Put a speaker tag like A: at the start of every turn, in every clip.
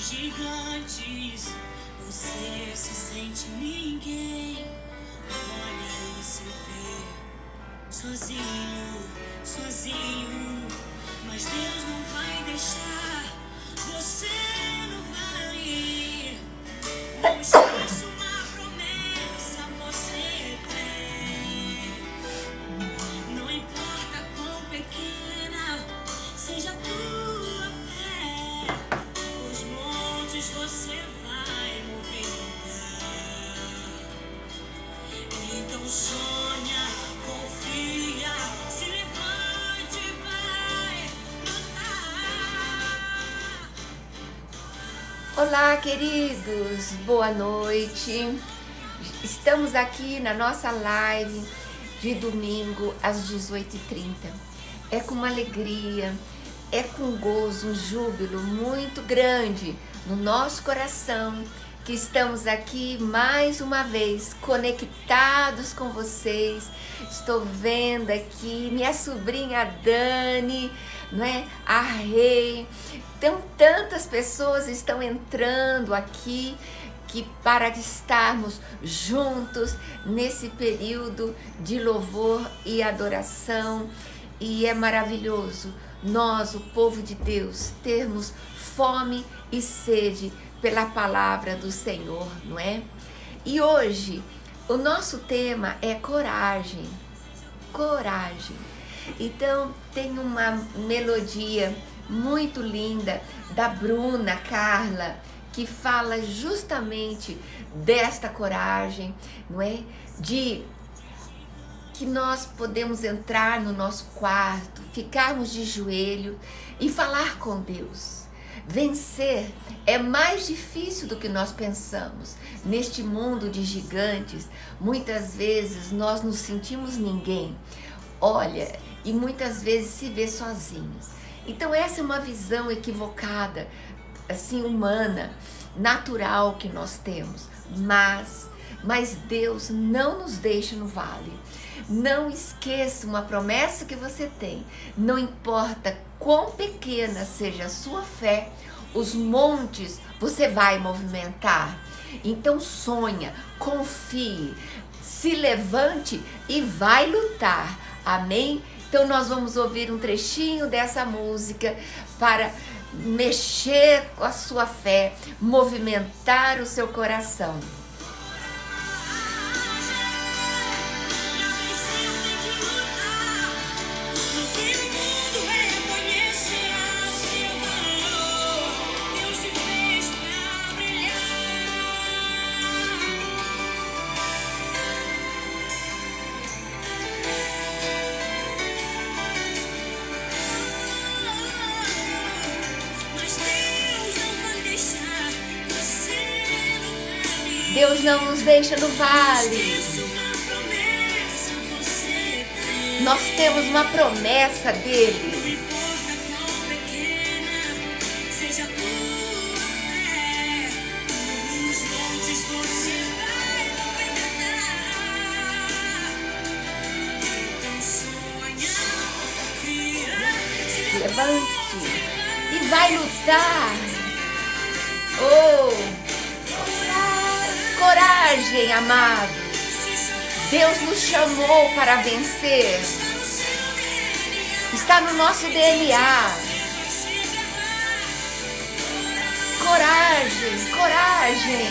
A: gigantes, você se sente ninguém. Olha e se vê sozinho, sozinho. Mas Deus não vai deixar você no vale. Não esqueça uma promessa você tem. Não importa quão pequena seja a tua fé, os montes você vai movimentar. Então sonha, confia, se levante, vai lutar.
B: Olá, queridos, boa noite. Estamos aqui na nossa live de domingo às 18h30. É com uma alegria, é com gozo, um júbilo muito grande no nosso coração que estamos aqui mais uma vez conectados com vocês. Estou vendo aqui minha sobrinha Dani, não é? A Rei. Então, tantas pessoas estão entrando aqui para estarmos juntos nesse período de louvor e adoração. E é maravilhoso nós, o povo de Deus, termos fome e sede pela palavra do Senhor, não é? E hoje o nosso tema é coragem. Coragem. Então tem uma melodia muito linda da Bruna Carla que fala justamente desta coragem, não é? De que nós podemos entrar no nosso quarto, ficarmos de joelho e falar com Deus. Vencer é mais difícil do que nós pensamos. Neste mundo de gigantes, muitas vezes nós nos sentimos ninguém. Olha, e muitas vezes se vê sozinhos. Então essa é uma visão equivocada, assim, humana, natural que nós temos. Mas Deus não nos deixa no vale. Não esqueça uma promessa que você tem. Não importa quão pequena seja a sua fé, os montes você vai movimentar. Então sonha, confie, se levante e vai lutar. Amém? Então nós vamos ouvir um trechinho dessa música para mexer com a sua fé, movimentar o seu coração. Deus não nos deixa no vale. Nós temos uma promessa dele. Levante e vai lutar. Oh! Coragem, amados. Deus nos chamou para vencer. Está no nosso DNA. Coragem, coragem.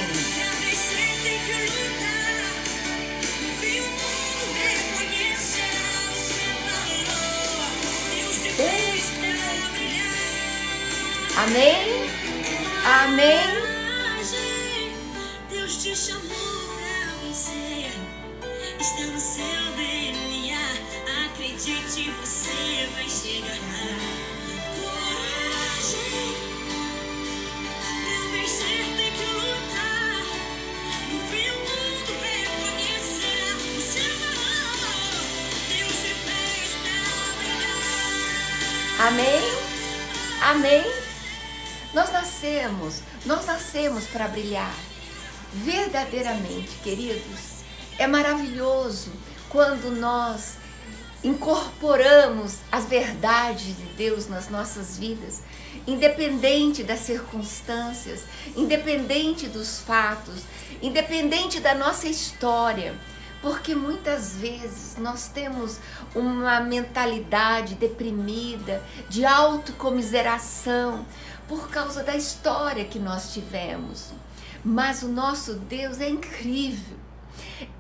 B: Amém? Amém?
A: Deus te chamou pra vencer. Está no seu DNA. Acredite, você vai chegar lá. Coragem. Pra vencer tem que lutar. No fim o mundo reconhecerá o seu valor. Deus te fez pra brilhar.
B: Amém? Amém? Nós nascemos para brilhar. Verdadeiramente, queridos, é maravilhoso quando nós incorporamos as verdades de Deus nas nossas vidas, independente das circunstâncias, independente dos fatos, independente da nossa história, porque muitas vezes nós temos uma mentalidade deprimida, de autocomiseração, por causa da história que nós tivemos. Mas o nosso Deus é incrível.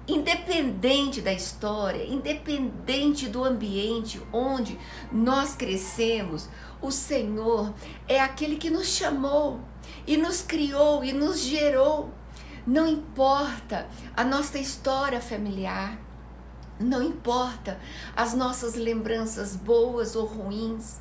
B: Independente da história, independente do ambiente onde nós crescemos, o Senhor é aquele que nos chamou e nos criou e nos gerou. Não importa a nossa história familiar, não importa as nossas lembranças boas ou ruins.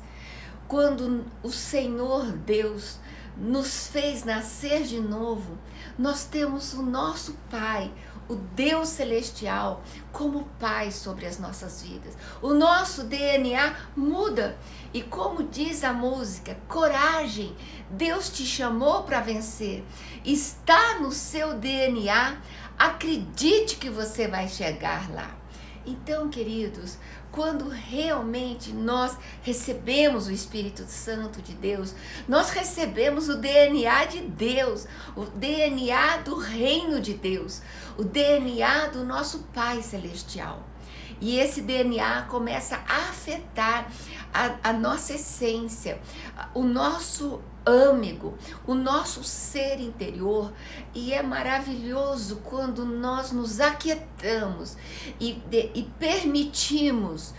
B: Quando o Senhor Deus nos fez nascer de novo, nós temos o nosso Pai, o Deus Celestial, como Pai sobre as nossas vidas. O nosso DNA muda. E como diz a música, coragem, Deus te chamou para vencer. Está no seu DNA, acredite que você vai chegar lá. Então, queridos, quando realmente nós recebemos o Espírito Santo de Deus, nós recebemos o DNA de Deus, o DNA do reino de Deus, o DNA do nosso Pai Celestial. E esse DNA começa a afetar a nossa essência, o nosso âmago, o nosso ser interior, e é maravilhoso quando nós nos aquietamos e permitimos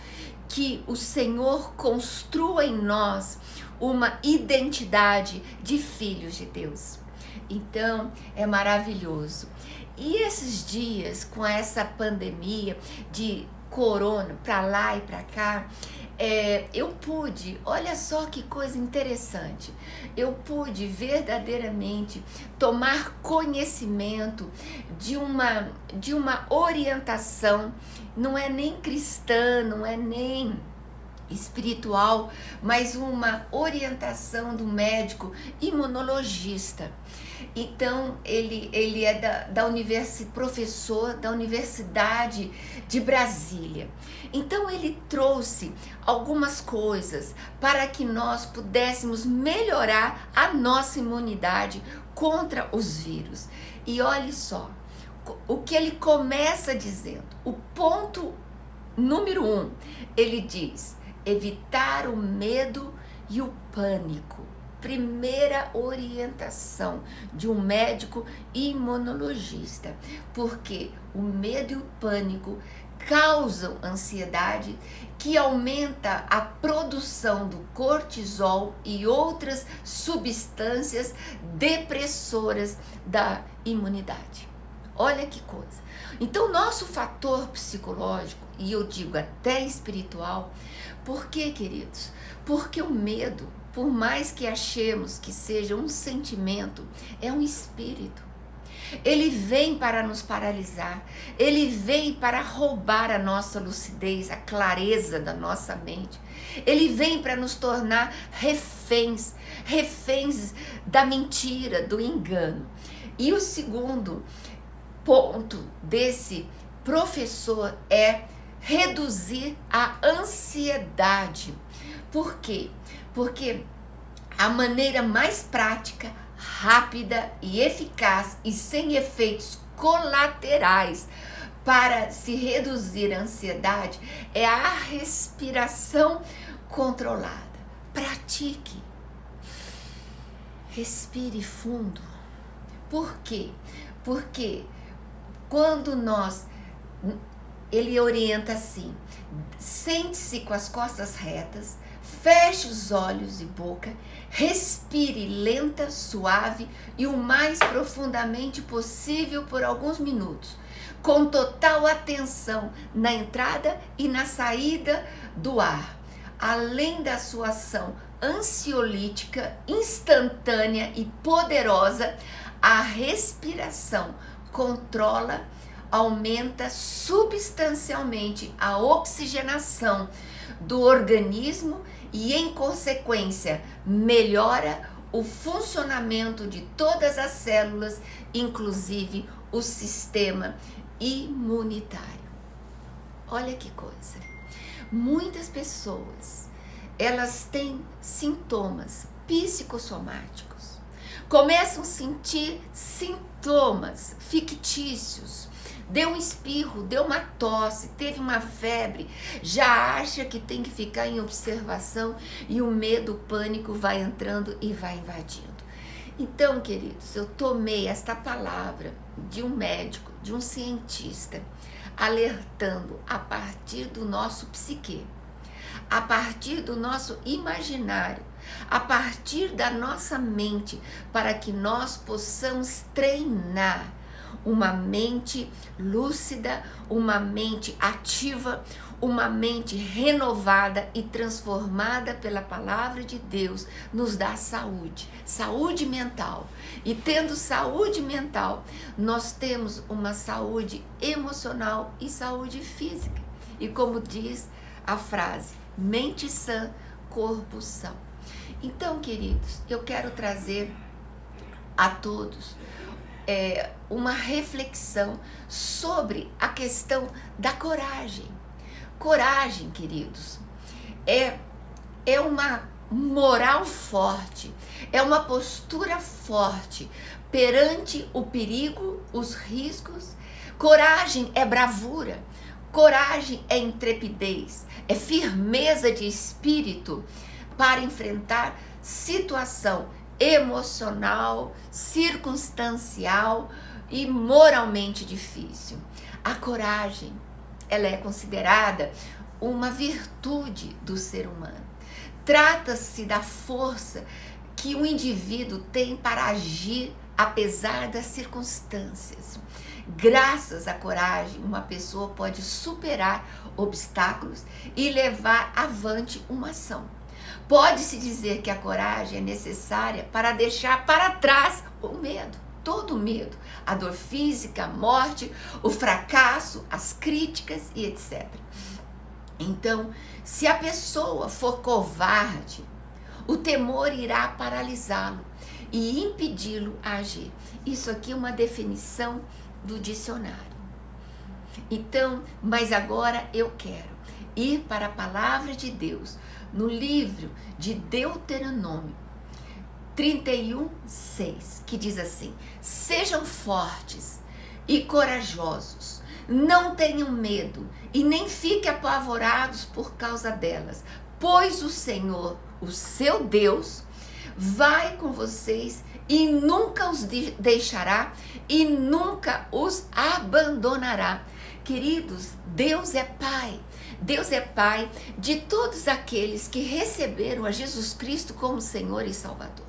B: que o Senhor construa em nós uma identidade de filhos de Deus. Então, é maravilhoso. E esses dias, com essa pandemia de corona, para lá e para cá, eu pude, olha só que coisa interessante, eu pude verdadeiramente tomar conhecimento de uma orientação, não é nem cristã, não é nem espiritual, mas uma orientação do médico imunologista. Então, ele é professor da Universidade de Brasília. Então, ele trouxe algumas coisas para que nós pudéssemos melhorar a nossa imunidade contra os vírus. E olhe só, o que ele começa dizendo, o ponto número 1, ele diz: evitar o medo e o pânico. Primeira orientação de um médico imunologista, porque o medo e o pânico causam ansiedade, que aumenta a produção do cortisol e outras substâncias depressoras da imunidade. Olha que coisa. Então, nosso fator psicológico, e eu digo até espiritual, por quê, queridos? Porque o medo, por mais que achemos que seja um sentimento, é um espírito. Ele vem para nos paralisar, ele vem para roubar a nossa lucidez, a clareza da nossa mente. Ele vem para nos tornar reféns da mentira, do engano. E o segundo ponto desse professor é reduzir a ansiedade. Por quê? Porque a maneira mais prática, rápida e eficaz e sem efeitos colaterais para se reduzir a ansiedade é a respiração controlada. Pratique. Respire fundo. Por quê? Porque quando ele orienta assim: sente-se com as costas retas, feche os olhos e boca, respire lenta, suave e o mais profundamente possível por alguns minutos, com total atenção na entrada e na saída do ar. Além da sua ação ansiolítica instantânea e poderosa, a respiração controla, aumenta substancialmente a oxigenação do organismo e, em consequência, melhora o funcionamento de todas as células, inclusive o sistema imunitário. Olha que coisa! Muitas pessoas, elas têm sintomas psicossomáticos, começam a sentir sintomas fictícios. Deu um espirro, deu uma tosse, teve uma febre, já acha que tem que ficar em observação e o medo, o pânico vai entrando e vai invadindo. Então, queridos, eu tomei esta palavra de um médico, de um cientista, alertando a partir do nosso psique, a partir do nosso imaginário, a partir da nossa mente, para que nós possamos treinar uma mente lúcida, uma mente ativa, uma mente renovada e transformada pela palavra de Deus, nos dá saúde, saúde mental. E tendo saúde mental, nós temos uma saúde emocional e saúde física. E como diz a frase, mente sã, corpo são. Então, queridos, eu quero trazer a todos uma reflexão sobre a questão da coragem. Coragem, queridos, é uma moral forte, é uma postura forte perante o perigo, os riscos. Coragem é bravura, coragem é intrepidez, é firmeza de espírito para enfrentar situação emocional, circunstancial e moralmente difícil. A coragem, ela é considerada uma virtude do ser humano. Trata-se da força que o indivíduo tem para agir apesar das circunstâncias. Graças à coragem, uma pessoa pode superar obstáculos e levar avante uma ação. Pode-se dizer que a coragem é necessária para deixar para trás o medo, todo o medo, a dor física, a morte, o fracasso, as críticas e etc. Então, se a pessoa for covarde, o temor irá paralisá-lo e impedi-lo a agir. Isso aqui é uma definição do dicionário. Então, mas agora eu quero ir para a palavra de Deus, no livro de Deuteronômio 31:6, que diz assim: sejam fortes e corajosos, não tenham medo e nem fiquem apavorados por causa delas, pois o Senhor, o seu Deus, vai com vocês e nunca os deixará e nunca os abandonará. Queridos, Deus é Pai. Deus é Pai de todos aqueles que receberam a Jesus Cristo como Senhor e Salvador.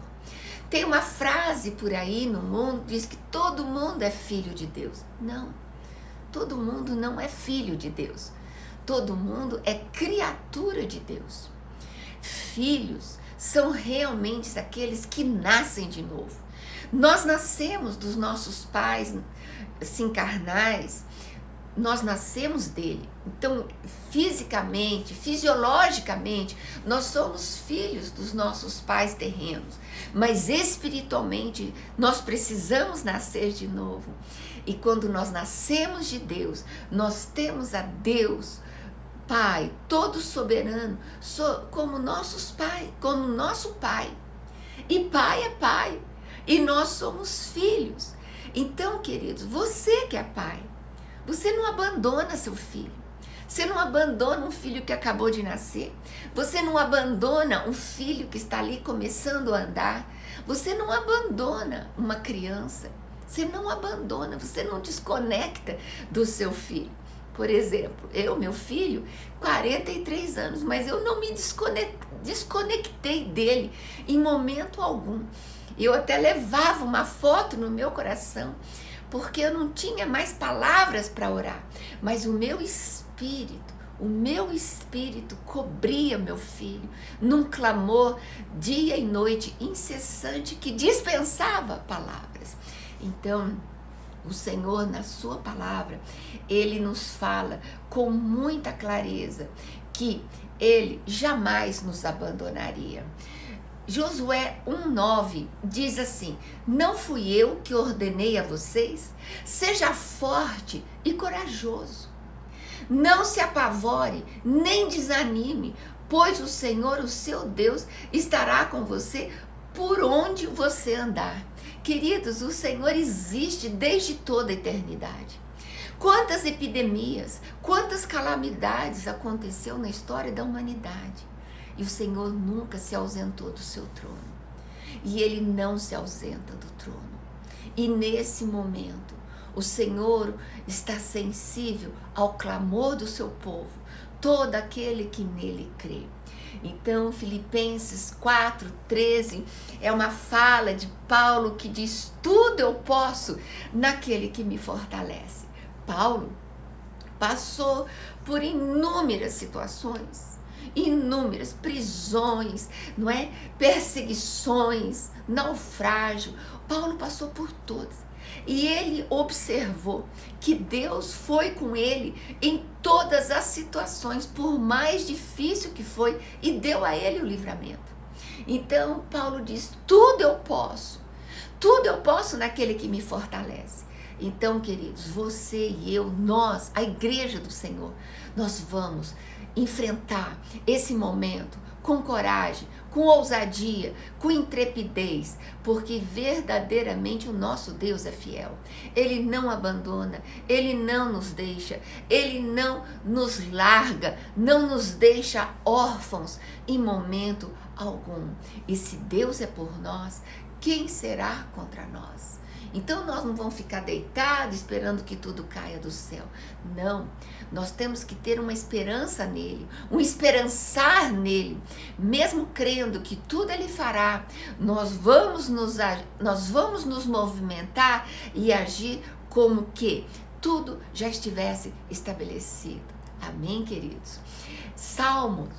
B: Tem uma frase por aí no mundo que diz que todo mundo é filho de Deus. Não, todo mundo não é filho de Deus. Todo mundo é criatura de Deus. Filhos são realmente aqueles que nascem de novo. Nós nascemos dos nossos pais assim, carnais, nós nascemos dele. Então, fisicamente, fisiologicamente, nós somos filhos dos nossos pais terrenos, mas espiritualmente nós precisamos nascer de novo. E quando nós nascemos de Deus, nós temos a Deus Pai, todo soberano, como nossos pais, como nosso Pai. E Pai é Pai, e nós somos filhos. Então, queridos, você que é pai, você não abandona seu filho. Você não abandona um filho que acabou de nascer. Você não abandona um filho que está ali começando a andar. Você não abandona uma criança. Você não abandona, você não desconecta do seu filho. Por exemplo, meu filho, 43 anos, mas eu não me desconectei dele em momento algum. Eu até levava uma foto no meu coração, porque eu não tinha mais palavras para orar, mas o meu espírito cobria meu filho num clamor dia e noite incessante que dispensava palavras. Então, o Senhor, na sua palavra, ele nos fala com muita clareza que ele jamais nos abandonaria. Josué 1:9 diz assim: não fui eu que ordenei a vocês? Seja forte e corajoso. Não se apavore, nem desanime, pois o Senhor, o seu Deus, estará com você por onde você andar. Queridos, o Senhor existe desde toda a eternidade. Quantas epidemias, quantas calamidades aconteceu na história da humanidade. E o Senhor nunca se ausentou do seu trono. E Ele não se ausenta do trono. E nesse momento, o Senhor está sensível ao clamor do seu povo, todo aquele que nele crê. Então, Filipenses 4:13 é uma fala de Paulo que diz: tudo eu posso naquele que me fortalece. Paulo passou por inúmeras situações, inúmeras prisões, não é? Perseguições, naufrágio. Paulo passou por todas. E ele observou que Deus foi com ele em todas as situações, por mais difícil que foi, e deu a ele o livramento. Então, Paulo diz: tudo eu posso naquele que me fortalece. Então, queridos, você e eu, nós, a igreja do Senhor, nós vamos enfrentar esse momento com coragem, com ousadia, com intrepidez, porque verdadeiramente o nosso Deus é fiel. Ele não abandona, Ele não nos deixa, Ele não nos larga, não nos deixa órfãos em momento algum. E se Deus é por nós, quem será contra nós? Então nós não vamos ficar deitados esperando que tudo caia do céu. Não, nós temos que ter uma esperança nele, um esperançar nele. Mesmo crendo que tudo ele fará, nós vamos nos movimentar e agir como que tudo já estivesse estabelecido. Amém, queridos? Salmos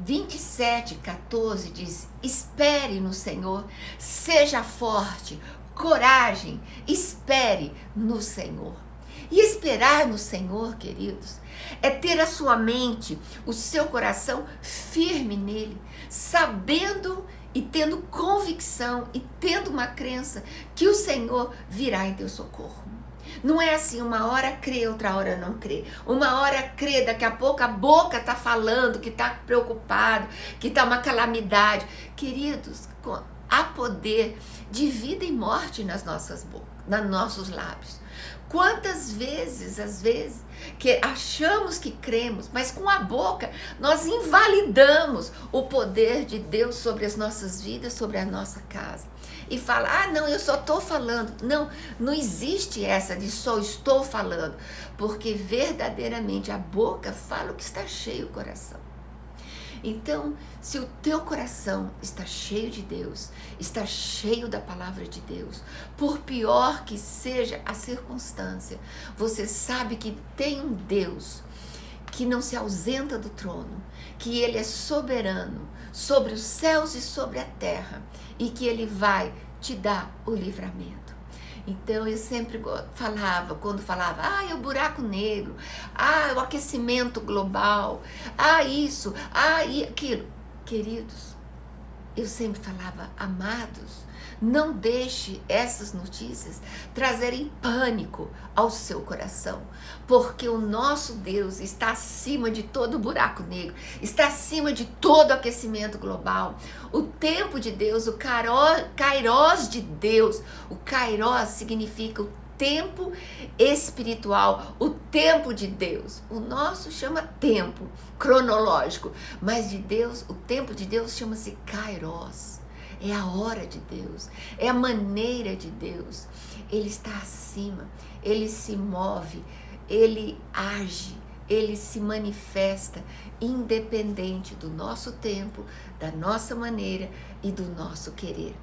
B: 27:14 diz: espere no Senhor, seja forte, coragem, espere no Senhor. E esperar no Senhor, queridos, é ter a sua mente, o seu coração firme nele, sabendo e tendo convicção e tendo uma crença que o Senhor virá em teu socorro. Não é assim, uma hora crê, outra hora não crê. Uma hora crê, daqui a pouco a boca está falando que está preocupado, que está uma calamidade. Queridos, há poder de vida e morte nas nossas bocas, nos nossos lábios. Quantas vezes, às vezes, que achamos que cremos, mas com a boca nós invalidamos o poder de Deus sobre as nossas vidas, sobre a nossa casa. E fala: ah, não, eu só estou falando. Não, não existe essa de só estou falando, porque verdadeiramente a boca fala o que está cheio o coração. Então, se o teu coração está cheio de Deus, está cheio da palavra de Deus, por pior que seja a circunstância, você sabe que tem um Deus que não se ausenta do trono, que Ele é soberano sobre os céus e sobre a terra, e que Ele vai te dar o livramento. Então, eu sempre falava, quando falava, é o buraco negro, o aquecimento global, isso, e aquilo. Queridos, eu sempre falava: amados, não deixe essas notícias trazerem pânico ao seu coração, porque o nosso Deus está acima de todo buraco negro, está acima de todo aquecimento global. O tempo de Deus, o kairós de Deus, o kairós significa o tempo espiritual, o tempo de Deus. O nosso chama tempo cronológico, mas de Deus, o tempo de Deus chama-se kairós. É a hora de Deus, é a maneira de Deus. Ele está acima, ele se move, ele age, ele se manifesta, independente do nosso tempo, da nossa maneira e do nosso querer.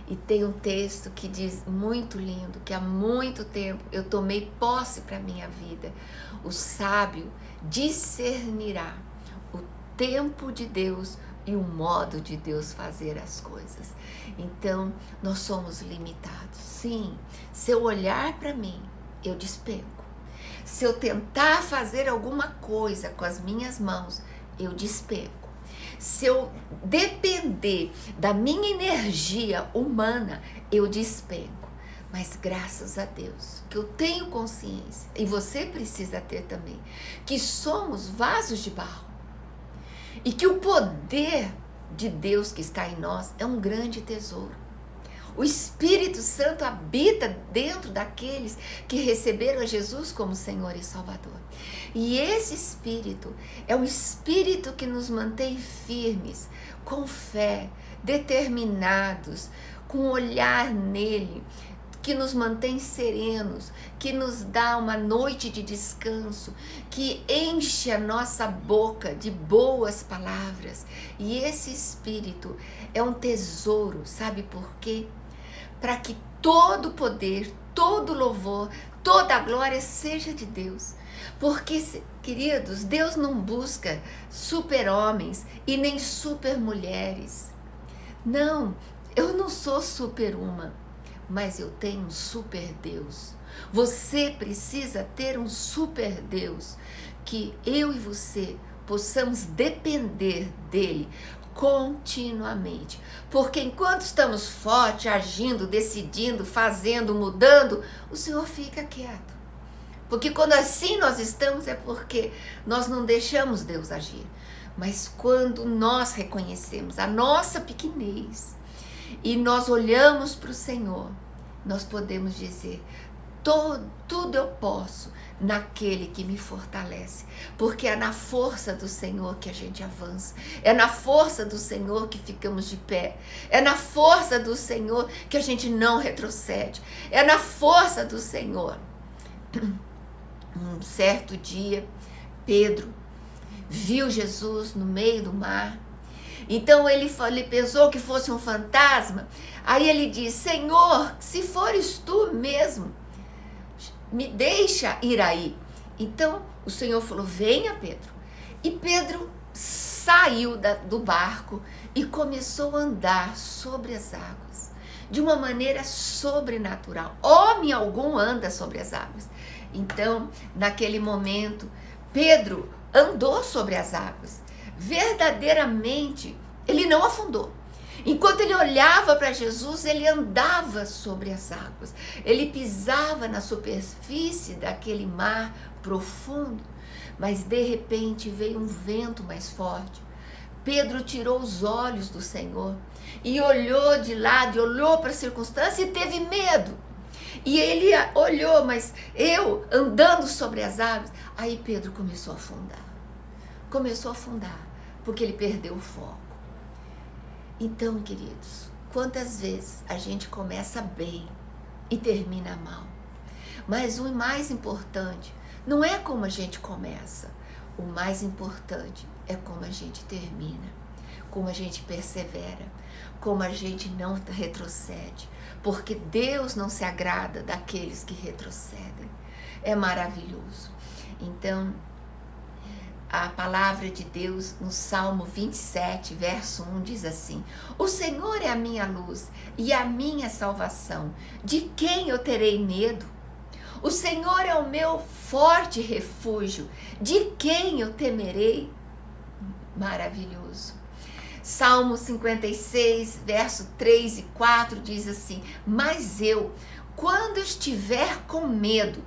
B: E tem um texto que diz muito lindo, que há muito tempo eu tomei posse para a minha vida. O sábio discernirá o tempo de Deus e o modo de Deus fazer as coisas. Então, nós somos limitados. Sim, se eu olhar para mim, eu despenco. Se eu tentar fazer alguma coisa com as minhas mãos, eu despenco. Se eu depender da minha energia humana, eu despenco. Mas graças a Deus, que eu tenho consciência, e você precisa ter também, que somos vasos de barro. E que o poder de Deus que está em nós é um grande tesouro. O Espírito Santo habita dentro daqueles que receberam a Jesus como Senhor e Salvador. E esse Espírito é um Espírito que nos mantém firmes, com fé, determinados, com um olhar nele, que nos mantém serenos, que nos dá uma noite de descanso, que enche a nossa boca de boas palavras. E esse Espírito é um tesouro, sabe por quê? Para que todo poder, todo louvor, toda a glória seja de Deus. Porque, queridos, Deus não busca super-homens e nem super-mulheres. Não, eu não sou super-uma, mas eu tenho um super-Deus. Você precisa ter um super-Deus, que eu e você possamos depender dele continuamente. Porque enquanto estamos fortes, agindo, decidindo, fazendo, mudando, o Senhor fica quieto. Porque quando assim nós estamos, é porque nós não deixamos Deus agir. Mas quando nós reconhecemos a nossa pequenez e nós olhamos para o Senhor, nós podemos dizer: tudo eu posso naquele que me fortalece, porque é na força do Senhor que a gente avança, é na força do Senhor que ficamos de pé, é na força do Senhor que a gente não retrocede, é na força do Senhor. Um certo dia, Pedro viu Jesus no meio do mar. Então ele pensou que fosse um fantasma. Aí ele disse: Senhor, se fores tu mesmo, me deixa ir aí. Então o Senhor falou: venha, Pedro. E Pedro saiu do barco e começou a andar sobre as águas, de uma maneira sobrenatural. Homem algum anda sobre as águas. Então, naquele momento, Pedro andou sobre as águas. Verdadeiramente, ele não afundou. Enquanto ele olhava para Jesus, ele andava sobre as águas. Ele pisava na superfície daquele mar profundo. Mas de repente veio um vento mais forte. Pedro tirou os olhos do Senhor e olhou de lado, e olhou para a circunstância e teve medo. E ele olhou, mas eu andando sobre as águas. Aí Pedro começou a afundar. Começou a afundar, porque ele perdeu o foco. Então, queridos, quantas vezes a gente começa bem e termina mal? Mas o mais importante não é como a gente começa. O mais importante é como a gente termina, como a gente persevera, como a gente não retrocede. Porque Deus não se agrada daqueles que retrocedem. É maravilhoso. Então, a palavra de Deus no Salmo 27, verso 1 diz assim: o Senhor é a minha luz e a minha salvação. De quem eu terei medo? O Senhor é o meu forte refúgio. De quem eu temerei? Maravilhoso. Salmo 56, verso 3 e 4 diz assim: mas eu, quando estiver com medo,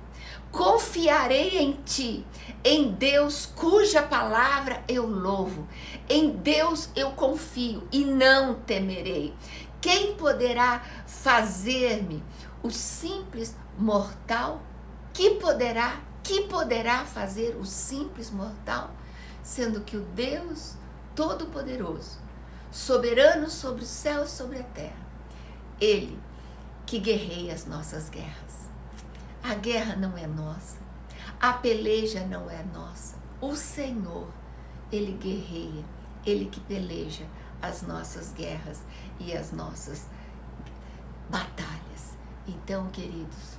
B: confiarei em ti, em Deus cuja palavra eu louvo. Em Deus eu confio e não temerei. Quem poderá fazer-me o simples mortal? Que poderá fazer o simples mortal? Sendo que o Deus Todo-Poderoso, soberano sobre o céu e sobre a terra, Ele que guerreia as nossas guerras. A guerra não é nossa, a peleja não é nossa. O Senhor, Ele guerreia, Ele que peleja as nossas guerras e as nossas batalhas. Então, queridos,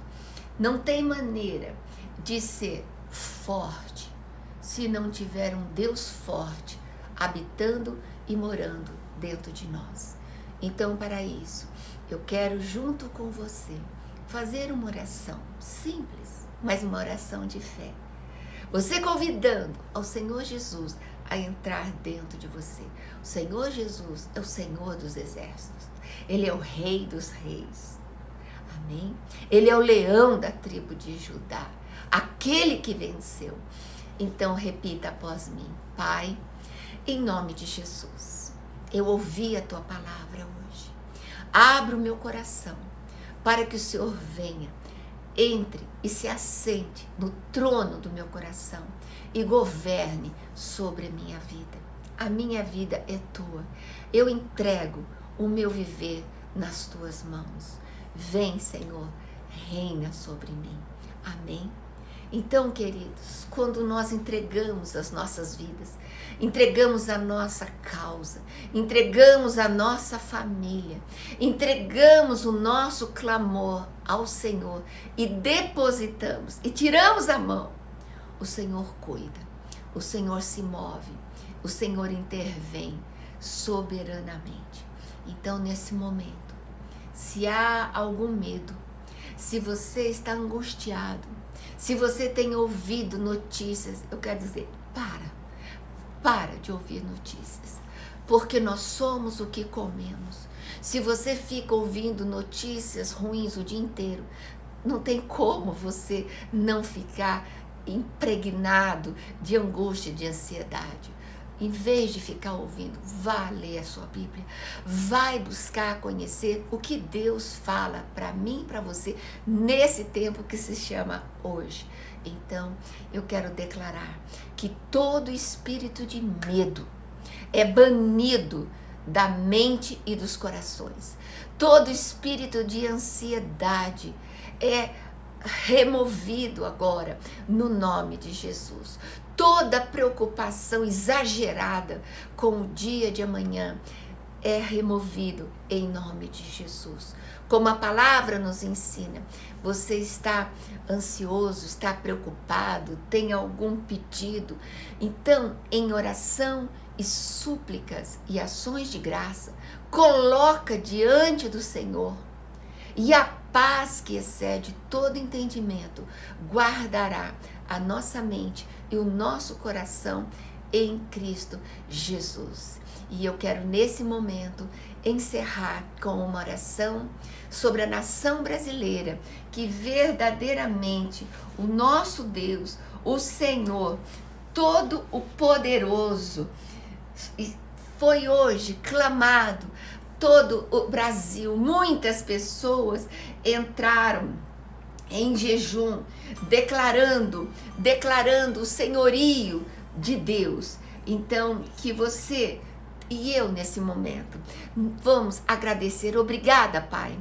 B: não tem maneira de ser forte se não tiver um Deus forte habitando e morando dentro de nós. Então, para isso, eu quero, junto com você, fazer uma oração simples, mas uma oração de fé. Você convidando ao Senhor Jesus a entrar dentro de você. O Senhor Jesus é o Senhor dos exércitos. Ele é o Rei dos reis. Amém? Ele é o leão da tribo de Judá, aquele que venceu. Então repita após mim: Pai, em nome de Jesus, eu ouvi a tua palavra hoje. Abra o meu coração para que o Senhor venha, entre e se assente no trono do meu coração e governe sobre a minha vida. A minha vida é tua. Eu entrego o meu viver nas tuas mãos. Vem, Senhor, reina sobre mim. Amém? Então, queridos, quando nós entregamos as nossas vidas, entregamos a nossa causa, entregamos a nossa família, entregamos o nosso clamor ao Senhor e depositamos e tiramos a mão, o Senhor cuida, o Senhor se move, o Senhor intervém soberanamente. Então, nesse momento, se há algum medo, se você está angustiado, se você tem ouvido notícias, eu quero dizer, para de ouvir notícias, porque nós somos o que comemos. Se você fica ouvindo notícias ruins o dia inteiro, não tem como você não ficar impregnado de angústia, de ansiedade. Em vez de ficar ouvindo, vá ler a sua Bíblia, vai buscar conhecer o que Deus fala para mim e para você nesse tempo que se chama hoje. Então, eu quero declarar que todo espírito de medo é banido da mente e dos corações. Todo espírito de ansiedade é removido agora no nome de Jesus. Toda preocupação exagerada com o dia de amanhã é removido em nome de Jesus. Como a palavra nos ensina, você está ansioso, está preocupado, tem algum pedido, então em oração e súplicas e ações de graça, coloca diante do Senhor, e a paz que excede todo entendimento guardará a nossa mente e o nosso coração em Cristo Jesus. E eu quero nesse momento encerrar com uma oração sobre a nação brasileira, que verdadeiramente o nosso Deus, o Senhor, todo o poderoso, foi hoje clamado, todo o Brasil, muitas pessoas entraram em jejum, declarando o senhorio de Deus. Então, que você e eu nesse momento vamos agradecer. Obrigada, Pai,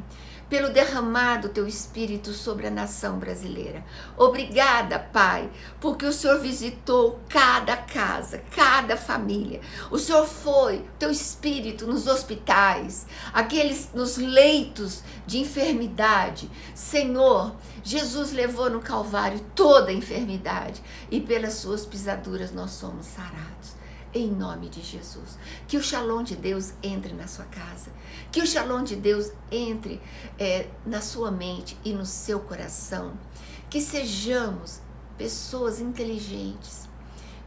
B: pelo derramado teu Espírito sobre a nação brasileira. Obrigada, Pai, porque o Senhor visitou cada casa, cada família. O Senhor foi, teu Espírito, nos hospitais, aqueles nos leitos de enfermidade. Senhor, Jesus levou no Calvário toda a enfermidade e pelas suas pisaduras nós somos sarados. Em nome de Jesus, que o Shalom de Deus entre na sua casa, que o Shalom de Deus entre na sua mente e no seu coração, que sejamos pessoas inteligentes,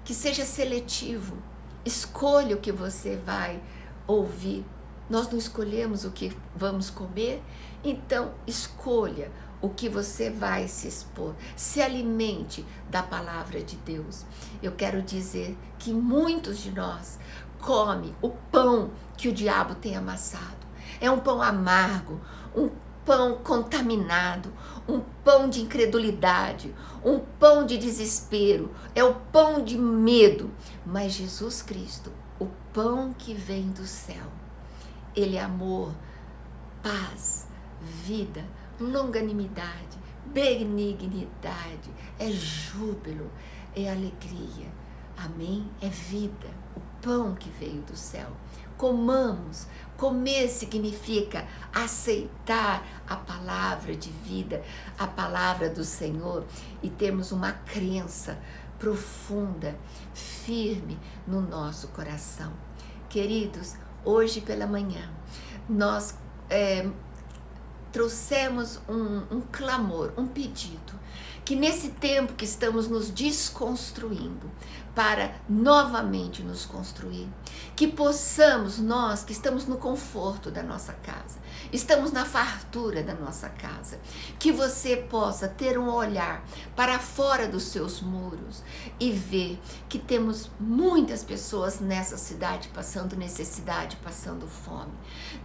B: que seja seletivo, escolha o que você vai ouvir. Nós não escolhemos o que vamos comer, então escolha o que você vai se expor, se alimente da palavra de Deus. Eu quero dizer que muitos de nós comem o pão que o diabo tem amassado. É um pão amargo, um pão contaminado, um pão de incredulidade, um pão de desespero, é o pão de medo. Mas Jesus Cristo, o pão que vem do céu, ele é amor, paz, vida, longanimidade, benignidade, é júbilo, é alegria, amém? É vida, o pão que veio do céu. Comamos, comer significa aceitar a palavra de vida, a palavra do Senhor e termos uma crença profunda, firme no nosso coração. Queridos, hoje pela manhã nós trouxemos um clamor, um pedido, que nesse tempo que estamos nos desconstruindo, para novamente nos construir. Que possamos, nós que estamos no conforto da nossa casa, estamos na fartura da nossa casa, que você possa ter um olhar para fora dos seus muros e ver que temos muitas pessoas nessa cidade passando necessidade, passando fome.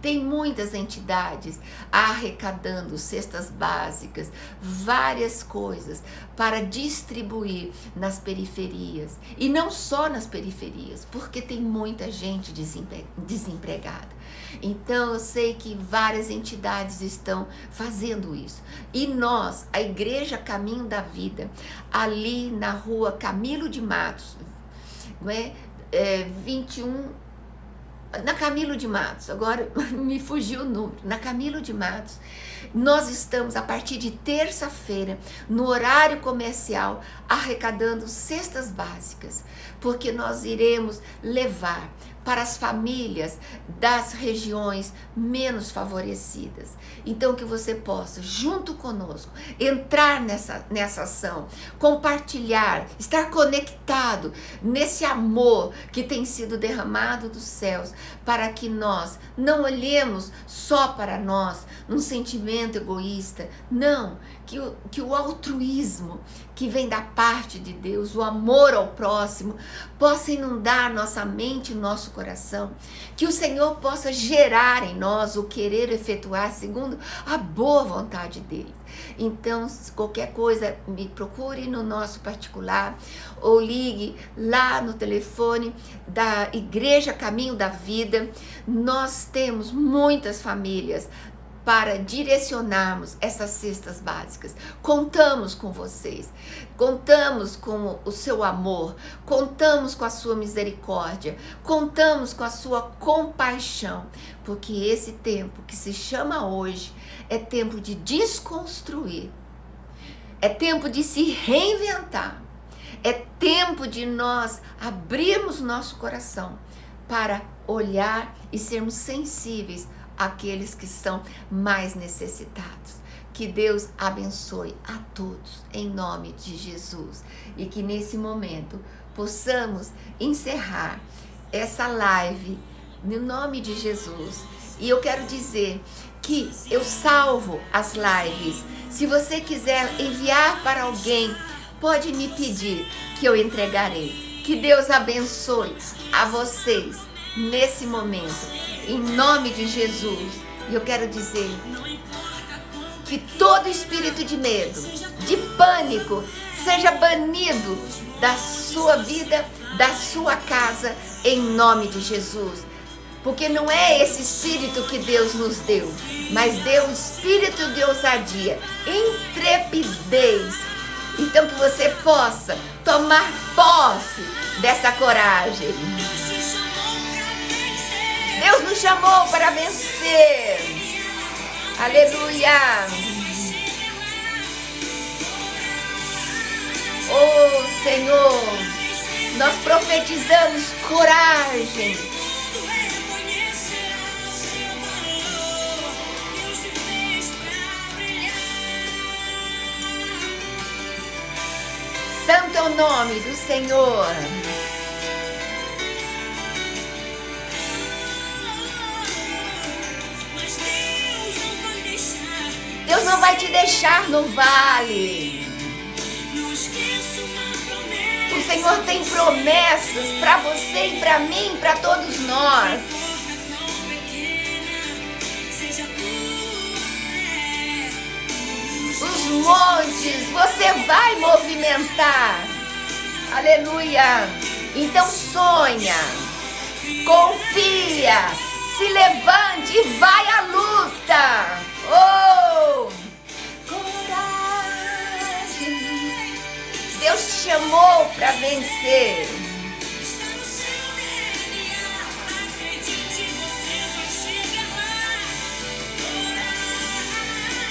B: Tem muitas entidades arrecadando cestas básicas, várias coisas para distribuir nas periferias. E não só nas periferias, porque tem muita gente desempregada. Então eu sei que várias entidades estão fazendo isso. E nós, a Igreja Caminho da Vida, ali na rua Camilo de Matos, não é? 21, na Camilo de Matos, agora me fugiu o número, na Camilo de Matos, nós estamos a partir de terça-feira, no horário comercial, arrecadando cestas básicas, porque nós iremos levar para as famílias das regiões menos favorecidas. Então que você possa, junto conosco, entrar nessa ação, compartilhar, estar conectado nesse amor que tem sido derramado dos céus, para que nós não olhemos só para nós, num sentimento egoísta. Não, que o altruísmo que vem da parte de Deus, o amor ao próximo, possa inundar nossa mente e nosso coração, que o Senhor possa gerar em nós o querer efetuar segundo a boa vontade dele. Então, se qualquer coisa, me procure no nosso particular ou ligue lá no telefone da Igreja Caminho da Vida. Nós temos muitas famílias para direcionarmos essas cestas básicas. Contamos com vocês, contamos com o seu amor, contamos com a sua misericórdia, contamos com a sua compaixão, porque esse tempo que se chama hoje é tempo de desconstruir, é tempo de se reinventar, é tempo de nós abrirmos nosso coração para olhar e sermos sensíveis àqueles que são mais necessitados. Que Deus abençoe a todos, em nome de Jesus. E que nesse momento possamos encerrar essa live no nome de Jesus. E eu quero dizer que eu salvo as lives. Se você quiser enviar para alguém, pode me pedir que eu entregarei. Que Deus abençoe a vocês nesse momento, em nome de Jesus. E eu quero dizer que todo espírito de medo, de pânico, seja banido da sua vida, da sua casa, em nome de Jesus. Porque não é esse espírito que Deus nos deu, mas deu o espírito de ousadia, intrepidez. Então que você possa tomar posse dessa coragem. Deus nos chamou para vencer. Aleluia. Oh Senhor, nós profetizamos coragem. Santo é o nome do Senhor. Deus não vai te deixar no vale. O Senhor tem promessas para você e para mim, para todos nós. Os montes você vai movimentar. Aleluia. Então sonha, confia, se levante e vai à luta. Oh! Coragem. Deus te chamou para vencer.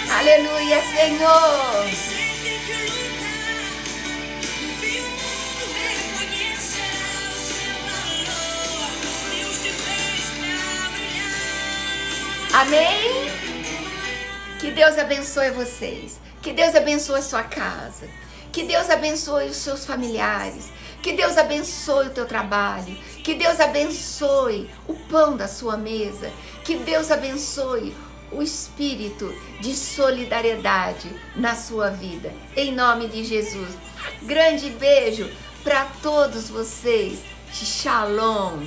B: Aleluia, Senhor. Amém? Que Deus abençoe vocês. Que Deus abençoe a sua casa. Que Deus abençoe os seus familiares. Que Deus abençoe o teu trabalho. Que Deus abençoe o pão da sua mesa. Que Deus abençoe o espírito de solidariedade na sua vida. Em nome de Jesus. Grande beijo para todos vocês. Shalom.